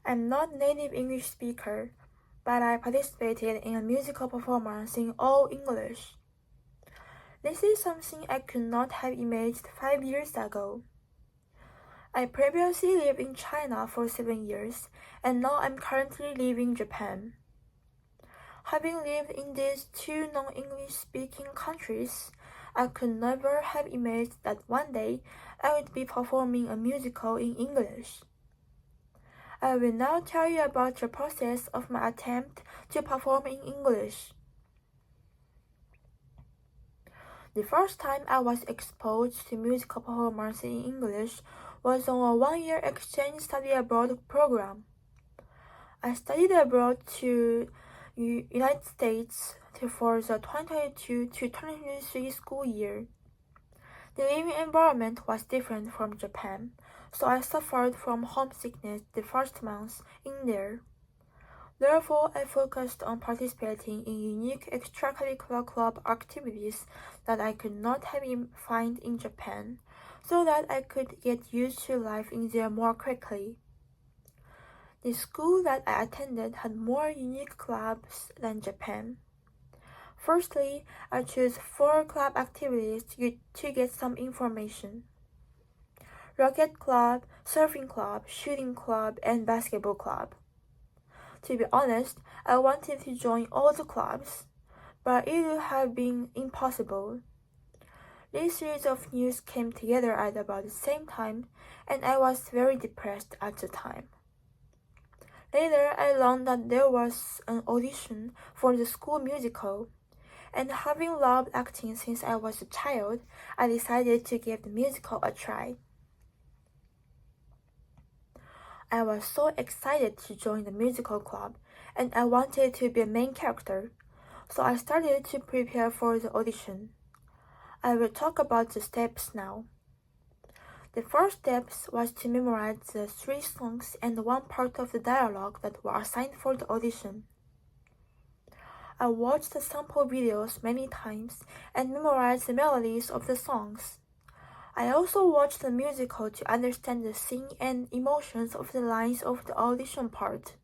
I'm not a native English speaker, but I participated in a musical performance in all English. This is something I could not have imagined 5 years ago. I previously lived in China for 7 years, and now I'm currently living in Japan. Having lived in these two non-English speaking countries, I could never have imagined that one day I would be performing a musical in English. I will now tell you about the process of my attempt to perform in English. The first time I was exposed to musical performance in English was on a one-year exchange study abroad program. I studied abroad to United States for the 2022 to 2023 school year. The living environment was different from Japan, so I suffered from homesickness the first months in there. Therefore, I focused on participating in unique extracurricular club activities that I could not have find in Japan, so that I could get used to life in there more quickly. The school that I attended had more unique clubs than Japan. Firstly, I chose 4 club activities to get some information: Rocket Club, Surfing Club, Shooting Club, and Basketball Club. To be honest, I wanted to join all the clubs, but it would have been impossible. This series of news came together at about the same time, and I was very depressed at the time. Later, I learned that there was an audition for the school musical, and having loved acting since I was a child, I decided to give the musical a try. I was so excited to join the musical club, and I wanted to be a main character, so I started to prepare for the audition. I will talk about the steps now. The first step was to memorize the 3 songs and 1 part of the dialogue that were assigned for the audition. I watched the sample videos many times and memorized the melodies of the songs. I also watched the musical to understand the scene and emotions of the lines of the audition part.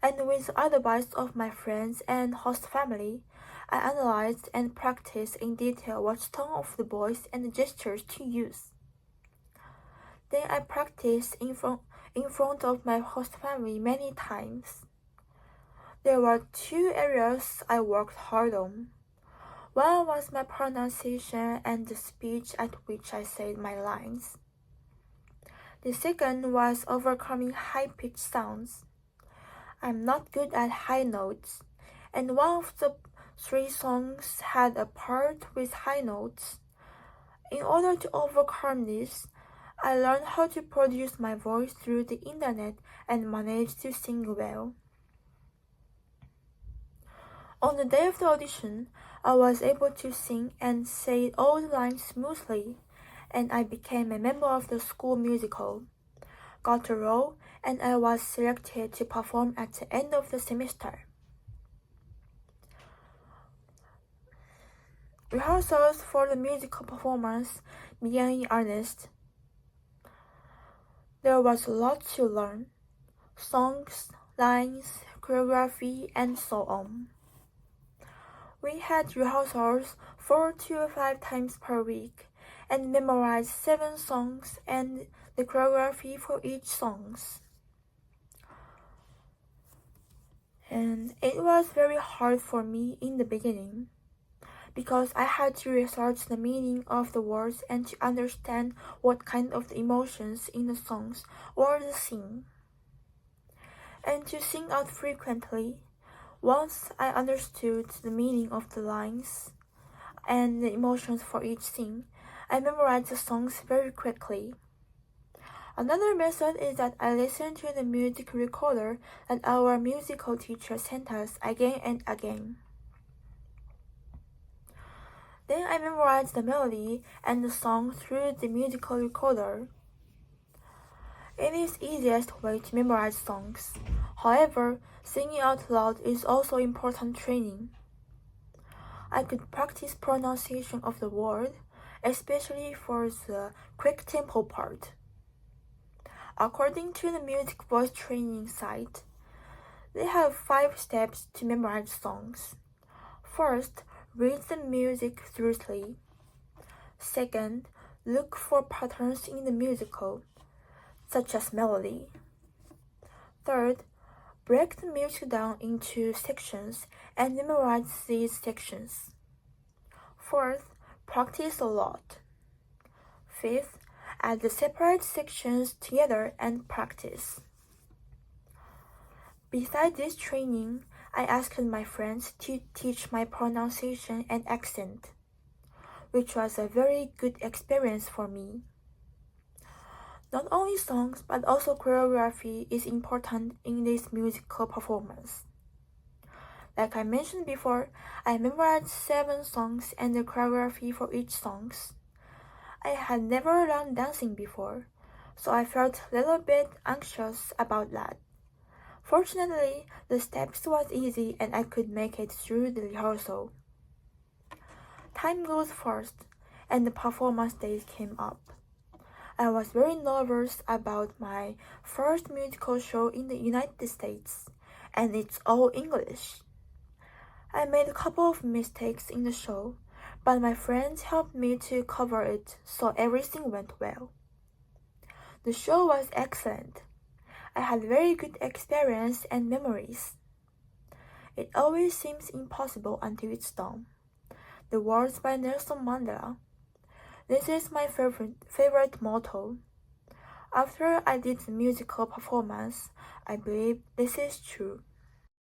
And with the advice of my friends and host family, I analyzed and practiced in detail what tone of the voice and gestures to use. Then I practiced in front of my host family many times. There were 2 areas I worked hard on. One was my pronunciation and the speed at which I said my lines. The second was overcoming high-pitched sounds. I'm not good at high notes, and one of the 3 songs had a part with high notes. In order to overcome this, I learned how to produce my voice through the internet and managed to sing well. On the day of the audition, I was able to sing and say all the lines smoothly, and I became a member of the school musical, got a role, and I was selected to perform at the end of the semester. Rehearsals for the musical performance began in earnest. There was a lot to learn: songs, lines, choreography, and so on. We had rehearsals 4 to 5 times per week and memorized 7 songs and the choreography for each song. And it was very hard for me in the beginning, because I had to research the meaning of the words and to understand what kind of the emotions in the songs or the scene, and to sing out frequently. Once I understood the meaning of the lines and the emotions for each scene, I memorized the songs very quickly. Another method is that I listen to the music recorder that our musical teacher sent us again and again. Then I memorized the melody and the song through the musical recorder. It is the easiest way to memorize songs. However, singing out loud is also important training. I could practice pronunciation of the word, especially for the quick tempo part. According to the music voice training site, they have 5 steps to memorize songs. First, read the music thoroughly. Second, look for patterns in the musical, such as melody. Third, break the music down into sections and memorize these sections. Fourth, practice a lot. Fifth, add the separate sections together and practice. Besides this training, I asked my friends to teach my pronunciation and accent, which was a very good experience for me. Not only songs, but also choreography is important in this musical performance. Like I mentioned before, I memorized 7 songs and the choreography for each song. I had never learned dancing before, so I felt a little bit anxious about that. Fortunately, the steps was easy and I could make it through the rehearsal. Time goes fast, and the performance days came up. I was very nervous about my first musical show in the United States, and it's all English. I made a couple of mistakes in the show, but my friends helped me to cover it, so everything went well. The show was excellent. I had very good experience and memories. It always seems impossible until it's done. The words by Nelson Mandela. This is my favorite motto. After I did the musical performance, I believe this is true.